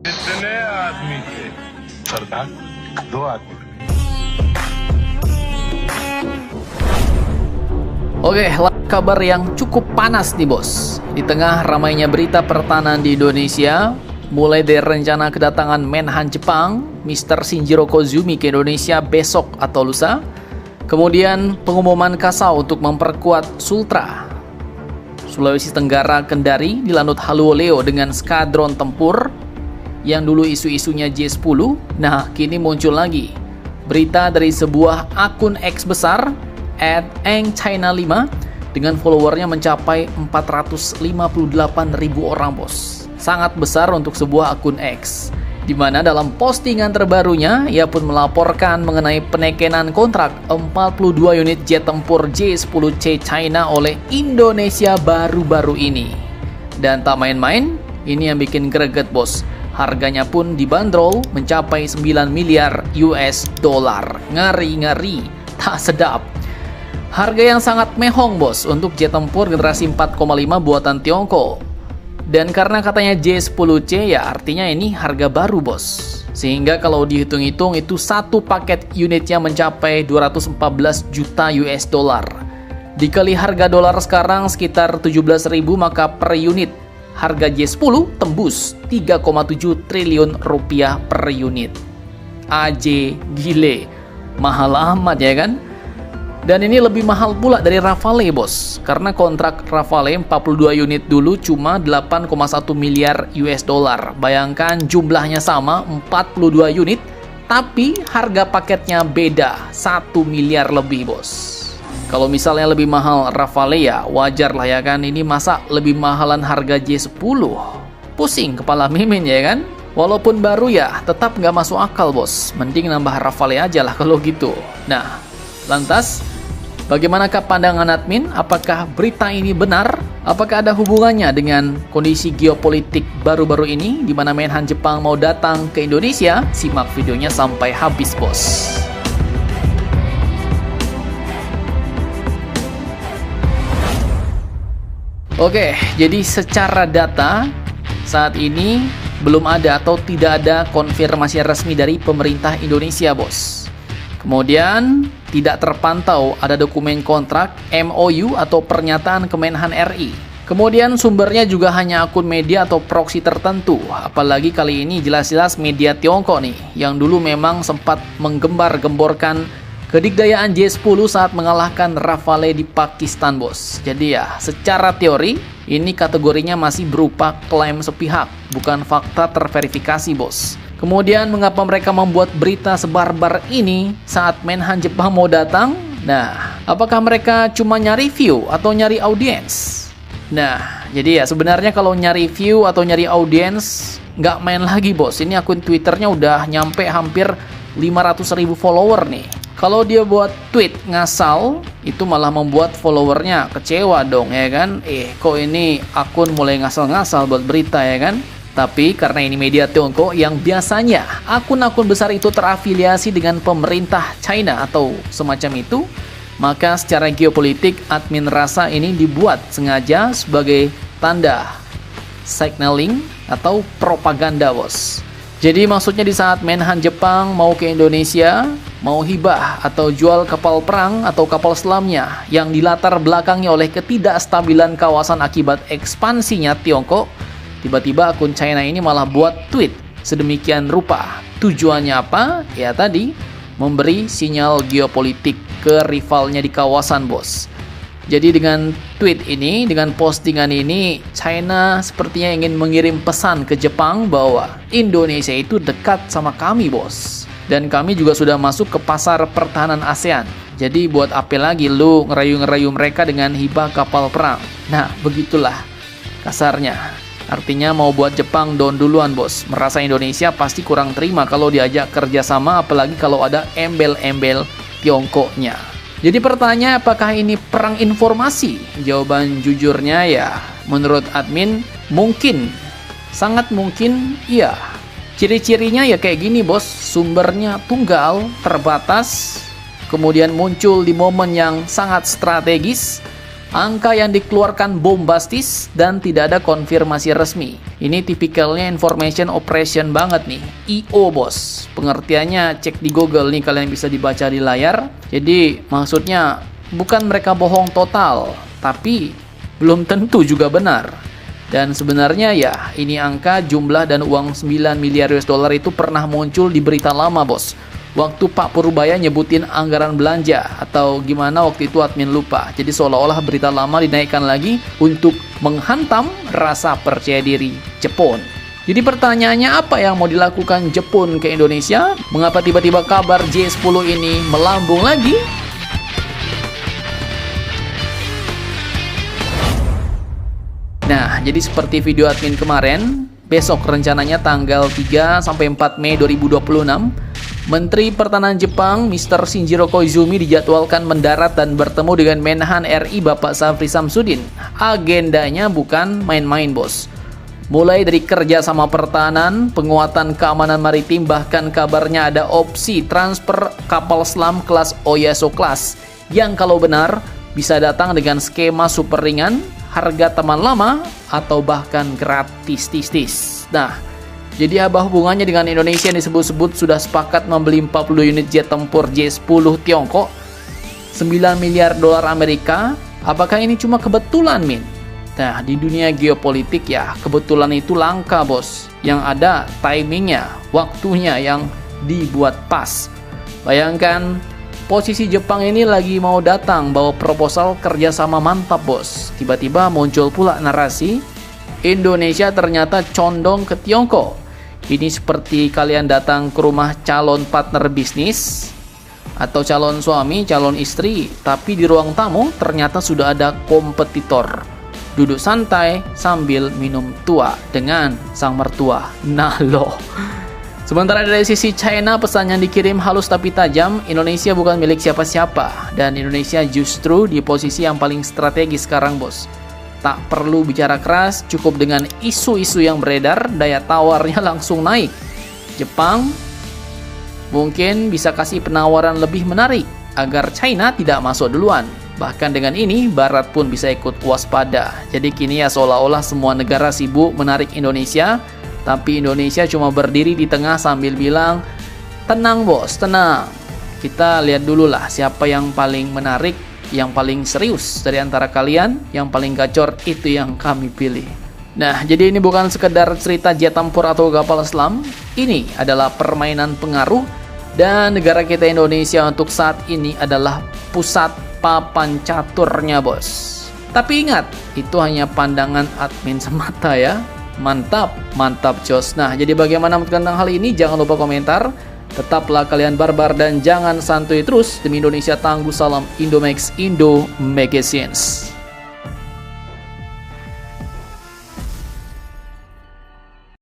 इतने आदमी थे सरदार, दो आदमी। Oke, kabar yang cukup panas nih bos. Di tengah ramainya berita pertahanan di Indonesia, mulai dari rencana kedatangan Menhan Jepang, Mr. Shinjiro Kozumi ke Indonesia besok atau lusa, kemudian pengumuman Kasau untuk memperkuat Sultra, Sulawesi Tenggara Kendari dilanut Haluoleo dengan skadron tempur yang dulu isu-isunya J10. Nah, kini muncul lagi berita dari sebuah akun X besar @engchina5 dengan followernya mencapai 458.000 orang bos. Sangat besar untuk sebuah akun X, di mana dalam postingan terbarunya ia pun melaporkan mengenai penekenan kontrak 42 unit jet tempur J10C China oleh Indonesia baru-baru ini. Dan tak main-main, ini yang bikin greget bos. Harganya pun dibanderol mencapai 9 miliar US dollar. Ngeri-ngeri, tak sedap. Harga yang sangat mehong bos untuk jet tempur generasi 4,5 buatan Tiongkok. Dan karena katanya J10C ya artinya ini harga baru bos. Sehingga kalau dihitung-hitung itu satu paket unitnya mencapai 214 juta US dollar. Dikali harga dolar sekarang sekitar 17.000, maka per unit harga J10 tembus 3,7 triliun rupiah per unit. AJ gile, mahal amat ya kan? Dan ini lebih mahal pula dari Rafale bos, karena kontrak Rafale 42 unit dulu cuma 8,1 miliar US dollar. Bayangkan jumlahnya sama 42 unit, tapi harga paketnya beda 1 miliar lebih bos. Kalau misalnya lebih mahal Rafale ya wajar lah ya kan, ini masa lebih mahalan harga J10? Pusing kepala mimin ya kan? Walaupun baru ya tetap nggak masuk akal bos, mending nambah Rafale aja lah kalau gitu. Nah, lantas bagaimanakah pandangan admin? Apakah berita ini benar? Apakah ada hubungannya dengan kondisi geopolitik baru-baru ini di mana Menhan Jepang mau datang ke Indonesia? Simak videonya sampai habis bos. Oke, jadi secara data saat ini belum ada atau tidak ada konfirmasi resmi dari pemerintah Indonesia bos. Kemudian tidak terpantau ada dokumen kontrak MOU atau pernyataan Kemenhan RI. Kemudian sumbernya juga hanya akun media atau proksi tertentu. Apalagi kali ini jelas-jelas media Tiongkok nih, yang dulu memang sempat menggembar-gemborkan kedikdayaan J10 saat mengalahkan Rafale di Pakistan bos. Jadi ya, secara teori ini kategorinya masih berupa klaim sepihak, bukan fakta terverifikasi bos. Kemudian mengapa mereka membuat berita sebarbar ini saat Menhan Jepang mau datang? Nah, apakah mereka cuma nyari view atau nyari audiens? Nah, jadi ya sebenarnya kalau nyari view atau nyari audiens nggak main lagi bos. Ini akun Twitternya udah nyampe hampir 500.000 follower nih. Kalau dia buat tweet ngasal, itu malah membuat followernya kecewa dong ya kan? Kok ini akun mulai ngasal-ngasal buat berita ya kan? Tapi karena ini media Tiongkok yang biasanya akun-akun besar itu terafiliasi dengan pemerintah China atau semacam itu, maka secara geopolitik admin rasa ini dibuat sengaja sebagai tanda signaling atau propaganda bos. Jadi maksudnya di saat Menhan Jepang mau ke Indonesia, mau hibah atau jual kapal perang atau kapal selamnya yang dilatar belakangi oleh ketidakstabilan kawasan akibat ekspansinya Tiongkok, tiba-tiba akun China ini malah buat tweet sedemikian rupa. Tujuannya apa? Ya tadi, memberi sinyal geopolitik ke rivalnya di kawasan bos. Jadi dengan tweet ini, dengan postingan ini, China sepertinya ingin mengirim pesan ke Jepang bahwa Indonesia itu dekat sama kami bos. Dan kami juga sudah masuk ke pasar pertahanan ASEAN. Jadi buat apa lagi lu ngerayu-ngerayu mereka dengan hibah kapal perang? Nah, begitulah kasarnya. Artinya mau buat Jepang down duluan bos. Merasa Indonesia pasti kurang terima kalau diajak kerjasama, apalagi kalau ada embel-embel Tiongkoknya. Jadi pertanyaan, apakah ini perang informasi? Jawaban jujurnya ya, menurut admin mungkin, sangat mungkin iya. Ciri-cirinya ya kayak gini bos, sumbernya tunggal, terbatas, kemudian muncul di momen yang sangat strategis, Angka yang dikeluarkan bombastis dan tidak ada konfirmasi resmi. Ini tipikalnya information operation banget nih. IO bos. Pengertiannya cek di Google nih, kalian bisa dibaca di layar. Jadi maksudnya bukan mereka bohong total, tapi belum tentu juga benar. Dan sebenarnya ya, ini angka jumlah dan uang 9 miliar US dollar itu pernah muncul di berita lama bos. Waktu Pak Purbaya nyebutin anggaran belanja atau gimana waktu itu admin lupa. Jadi seolah-olah berita lama dinaikkan lagi untuk menghantam rasa percaya diri Jepun. Jadi pertanyaannya, apa yang mau dilakukan Jepun ke Indonesia? Mengapa tiba-tiba kabar J10 ini melambung lagi? Nah, jadi seperti video admin kemarin, besok rencananya tanggal 3 sampai 4 Mei 2026, Menteri Pertahanan Jepang, Mr. Shinjiro Koizumi dijadwalkan mendarat dan bertemu dengan Menhan RI Bapak Syafri Samsudin. Agendanya bukan main-main, bos. Mulai dari kerja sama pertahanan, penguatan keamanan maritim, bahkan kabarnya ada opsi transfer kapal selam kelas Oyaso Class yang kalau benar bisa datang dengan skema super ringan, harga teman lama, atau bahkan gratis tis-tis. Nah, jadi apa hubungannya dengan Indonesia yang disebut-sebut sudah sepakat membeli 40 unit jet tempur J10 Tiongkok 9 miliar dolar Amerika? Apakah ini cuma kebetulan, Min? Nah, di dunia geopolitik ya, kebetulan itu langka, bos. Yang ada timingnya, waktunya yang dibuat pas. Bayangkan, posisi Jepang ini lagi mau datang bawa proposal kerjasama mantap, bos. Tiba-tiba muncul pula narasi Indonesia ternyata condong ke Tiongkok. Ini seperti kalian datang ke rumah calon partner bisnis atau calon suami, calon istri, tapi di ruang tamu ternyata sudah ada kompetitor. Duduk santai sambil minum tua dengan sang mertua. Nah loh. Sementara dari sisi China, pesan yang dikirim halus tapi tajam, Indonesia bukan milik siapa-siapa. Dan Indonesia justru di posisi yang paling strategis sekarang, bos. Tak perlu bicara keras, cukup dengan isu-isu yang beredar, daya tawarnya langsung naik. Jepang mungkin bisa kasih penawaran lebih menarik agar China tidak masuk duluan. Bahkan dengan ini, Barat pun bisa ikut waspada. Jadi kini ya seolah-olah semua negara sibuk menarik Indonesia, tapi Indonesia cuma berdiri di tengah sambil bilang, tenang bos, tenang. Kita lihat dulu lah siapa yang paling menarik, yang paling serius dari antara kalian, yang paling gacor itu yang kami pilih. Nah, jadi ini bukan sekedar cerita jet tempur atau kapal selam. Ini adalah permainan pengaruh, dan negara kita Indonesia untuk saat ini adalah pusat papan caturnya, bos. Tapi ingat, itu hanya pandangan admin semata ya. Mantap, mantap jos. Nah, jadi bagaimana tentang hal ini? Jangan lupa komentar. Tetaplah kalian barbar dan jangan santuy terus. Demi Indonesia tangguh, salam Indomax, Indo Magazines.